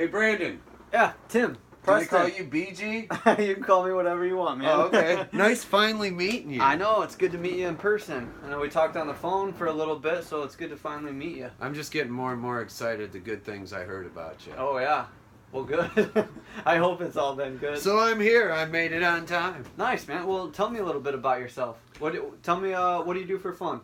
Hey, Brandon. Yeah, Tim. Can I Preston. call you BG? You can call me whatever you want, man. Oh, okay. Nice finally meeting you. I know, it's good to meet you in person. I know we talked on the phone for a little bit, so it's good to finally meet you. I'm just getting more and more excited the good things I heard about you. Oh, yeah. Well, good. I hope it's all been good. So I'm here. I made it on time. Nice, man. Well, tell me a little bit about yourself. Tell me, what do you do for fun?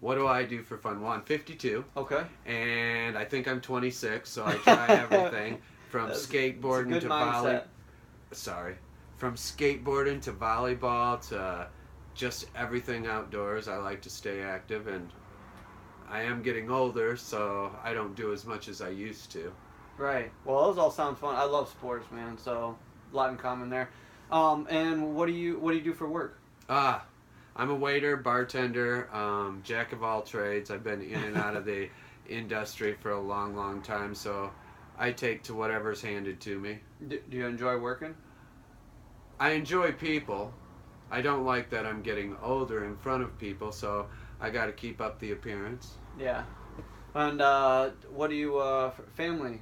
What do I do for fun? Well, I'm 52. Okay. And I think I'm 26, so I try everything from skateboarding to from skateboarding to volleyball to just everything outdoors. I like to stay active, and I am getting older, so I don't do as much as I used to. Right. Well, those all sound fun. I love sports, man. So a lot in common there. And what do you do for work? I'm a waiter, bartender, jack of all trades. I've been in and out of the industry for a long, long time, so I take to whatever's handed to me. Do you enjoy working? I enjoy people. I don't like that I'm getting older in front of people, so I got to keep up the appearance. Yeah. And what do you family?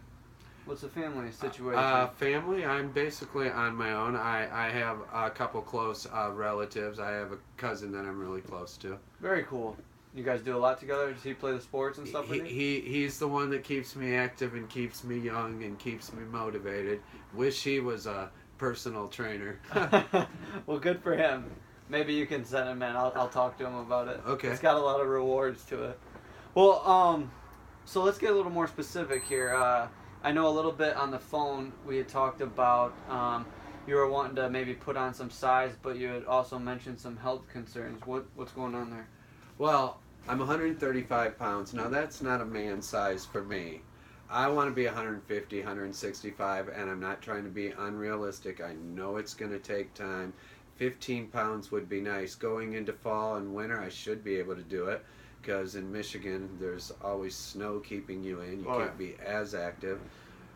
What's the family situation? Family, I'm basically on my own. I have a couple close relatives. I have a cousin that I'm really close to. Very cool. You guys do a lot together? Does he play the sports and stuff with you? He's the one that keeps me active and keeps me young and keeps me motivated. Wish he was a personal trainer. Well, good for him. Maybe you can send him in. I'll talk to him about it. Okay. It's got a lot of rewards to it. Well, so let's get a little more specific here. I know a little bit on the phone we had talked about you were wanting to maybe put on some size, but you had also mentioned some health concerns. What's going on there? Well, I'm 135 pounds. Now, that's not a man size for me. I want to be 150, 165, and I'm not trying to be unrealistic. I know it's going to take time. 15 pounds would be nice. Going into fall and winter, I should be able to do it, because in Michigan, there's always snow keeping you in. You can't be as active.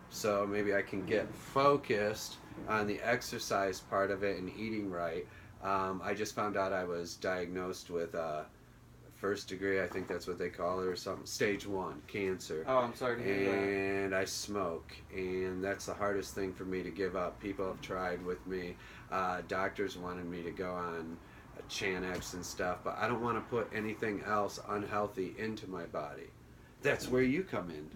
So maybe I can get focused on the exercise part of it and eating right. I just found out I was diagnosed with first degree, I think that's what they call it, or something, stage 1 cancer. Oh, I'm sorry to hear that. And I smoke, and that's the hardest thing for me to give up. People have tried with me. Doctors wanted me to go on Xanax and stuff, but I don't want to put anything else unhealthy into my body. That's where you come in.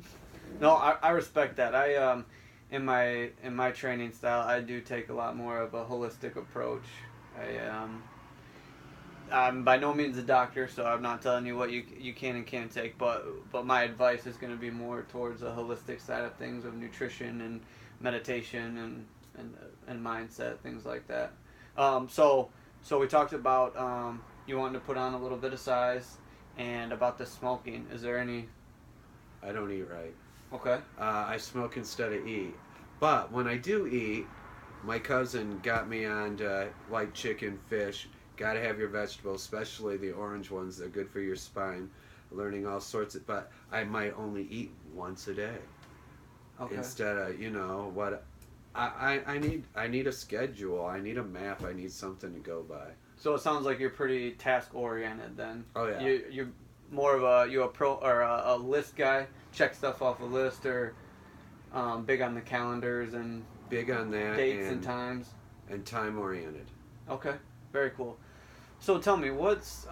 No, I respect that. I in my training style, I do take a lot more of a holistic approach. I'm by no means a doctor, so I'm not telling you what you can and can't take, but my advice is going to be more towards a holistic side of things, of nutrition and meditation and mindset, things like that. So we talked about you wanting to put on a little bit of size, and about the smoking. Is there any? I don't eat right. Okay. I smoke instead of eat. But when I do eat, my cousin got me on to like chicken, fish. Got to have your vegetables, especially the orange ones. They're good for your spine. Learning all sorts of, but I might only eat once a day. Okay. Instead of, what I need a schedule. I need a map. I need something to go by. So it sounds like you're pretty task oriented then. Oh yeah. You're more of a list guy. Check stuff off a list, or big on the calendars and big on that dates and times. And time oriented. Okay. Very cool. So tell me, what's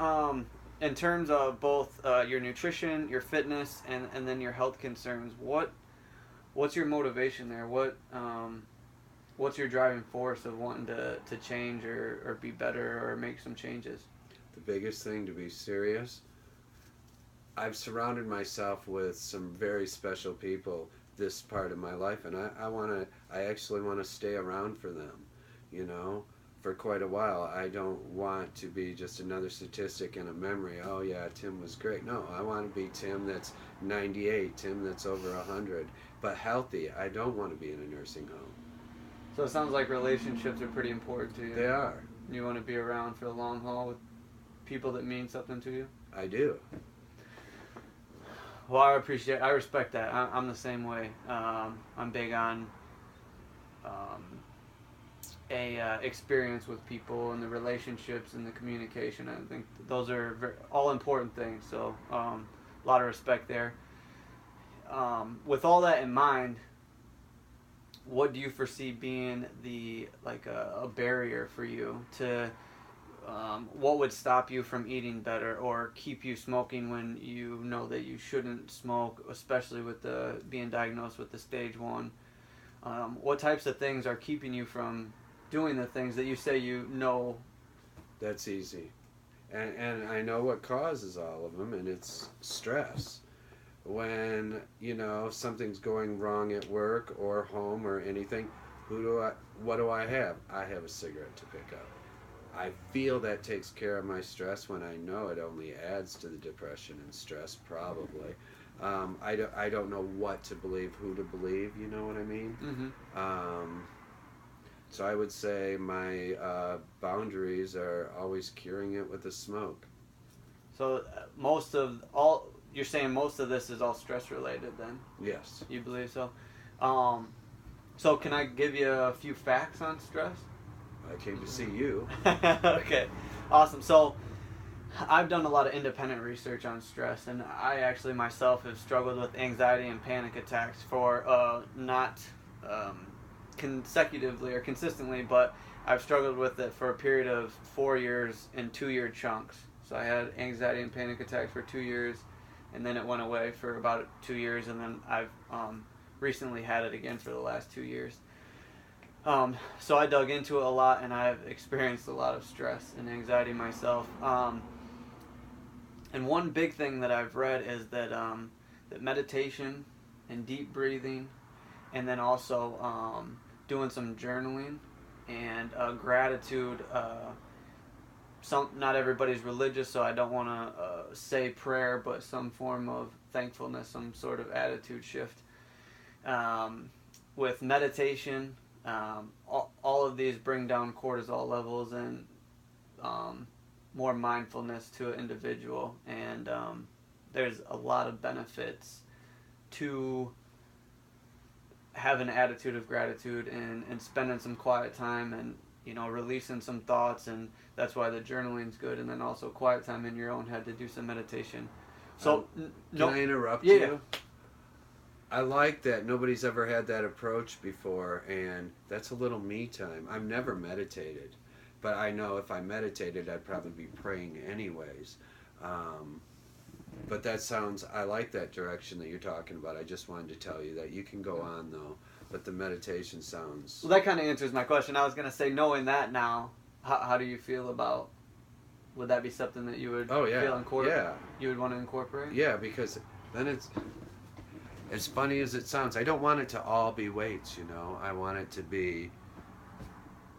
in terms of both your nutrition, your fitness, and then your health concerns? What's your motivation there? What's your driving force of wanting to change or be better or make some changes? The biggest thing, to be serious, I've surrounded myself with some very special people this part of my life, and I actually want to stay around for them, for quite a while. I don't want to be just another statistic in a memory. Oh yeah, Tim was great. No, I want to be Tim that's 98, Tim that's over 100, but healthy. I don't want to be in a nursing home. So it sounds like relationships are pretty important to you. They are. You want to be around for the long haul with people that mean something to you? I do. Well, I respect that. I'm the same way. I'm big on experience with people and the relationships and the communication. I think those are all important things. So a lot of respect there. With all that in mind, what do you foresee being the like a barrier for you to what would stop you from eating better or keep you smoking when you know that you shouldn't smoke, especially with the being diagnosed with the stage 1? What types of things are keeping you from doing the things that you say you know? That's easy. And I know what causes all of them, and it's stress. When, something's going wrong at work or home or anything, what do I have? I have a cigarette to pick up. I feel that takes care of my stress when I know it only adds to the depression and stress, probably. I don't know what to believe, who to believe, you know what I mean? Mm-hmm. So I would say my boundaries are always curing it with a smoke. So you're saying most of this is all stress related then? Yes. You believe so? So can I give you a few facts on stress? I came to see you. Okay, awesome. So I've done a lot of independent research on stress, and I actually myself have struggled with anxiety and panic attacks for not consecutively or consistently, but I've struggled with it for a period of 4 years in 2-year chunks. So I had anxiety and panic attacks for 2 years, and then it went away for about 2 years, and then I've recently had it again for the last 2 years. So I dug into it a lot, and I've experienced a lot of stress and anxiety myself. And one big thing that I've read is that that meditation and deep breathing, and then also doing some journaling and gratitude. Not everybody's religious, so I don't want to say prayer, but some form of thankfulness, some sort of attitude shift. With meditation, all of these bring down cortisol levels and more mindfulness to an individual, and there's a lot of benefits to have an attitude of gratitude and spending some quiet time and releasing some thoughts, and that's why the journaling's good, and then also quiet time in your own head to do some meditation. So can I interrupt you? Yeah. I like that nobody's ever had that approach before, and that's a little me time. I've never meditated, but I know if I meditated I'd probably be praying anyways. But I like that direction that you're talking about. I just wanted to tell you that you can go on though, but the meditation sounds... Well, that kind of answers my question. I was going to say, knowing that now, how do you feel about... Would that be something that you would feel you would want to incorporate? Yeah, because then it's... As funny as it sounds, I don't want it to all be weights, I want it to be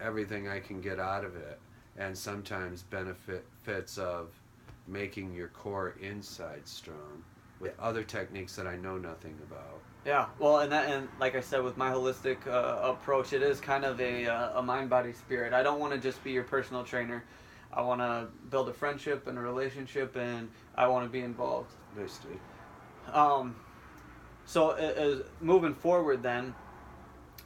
everything I can get out of it. And sometimes benefits of making your core inside strong with other techniques that I know nothing about. Yeah, well, and like I said, with my holistic approach, it is kind of a mind, body, spirit. I don't want to just be your personal trainer. I want to build a friendship and a relationship, and I want to be involved. Nice, dude. So moving forward then,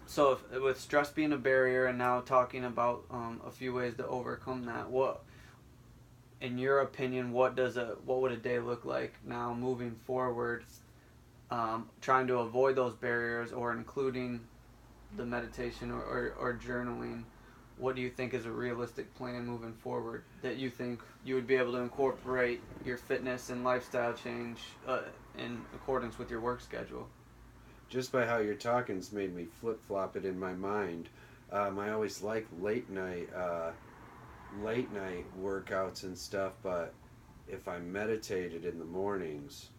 so with stress being a barrier and now talking about a few ways to overcome that, in your opinion, what would a day look like now moving forward, trying to avoid those barriers or including the meditation or journaling? What do you think is a realistic plan moving forward that you think you would be able to incorporate your fitness and lifestyle change in accordance with your work schedule? Just by how you're talking's made me flip-flop it in my mind. I always like late night workouts and stuff, but if I meditated in the mornings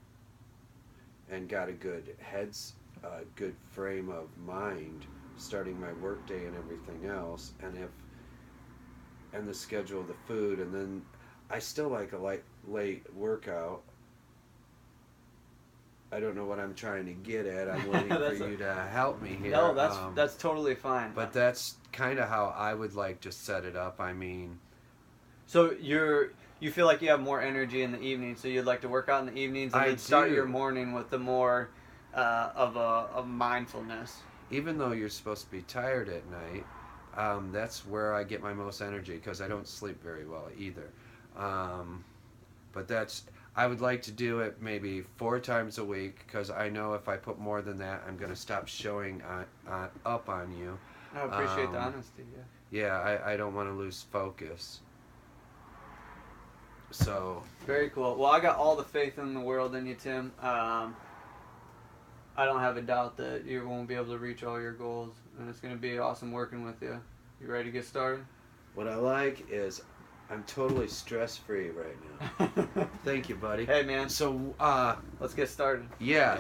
and got a good good frame of mind starting my workday and everything else, and the schedule of the food, and then I still like a late workout. I don't know what I'm trying to get at. I'm waiting for you to help me here. No, that's totally fine. But that's kind of how I would like to set it up. I mean, so you feel like you have more energy in the evening, so you'd like to work out in the evenings and then start your morning with the more of mindfulness. Even though you're supposed to be tired at night, that's where I get my most energy because I don't sleep very well either. But I would like to do it maybe 4 times a week because I know if I put more than that, I'm going to stop showing up on you. I appreciate the honesty. Yeah. Yeah, I don't want to lose focus. So. Very cool. Well, I got all the faith in the world in you, Tim. I don't have a doubt that you won't be able to reach all your goals, and it's going to be awesome working with you. You ready to get started? What I like is I'm totally stress-free right now. Thank you, buddy. Hey, man. So, let's get started. yeah,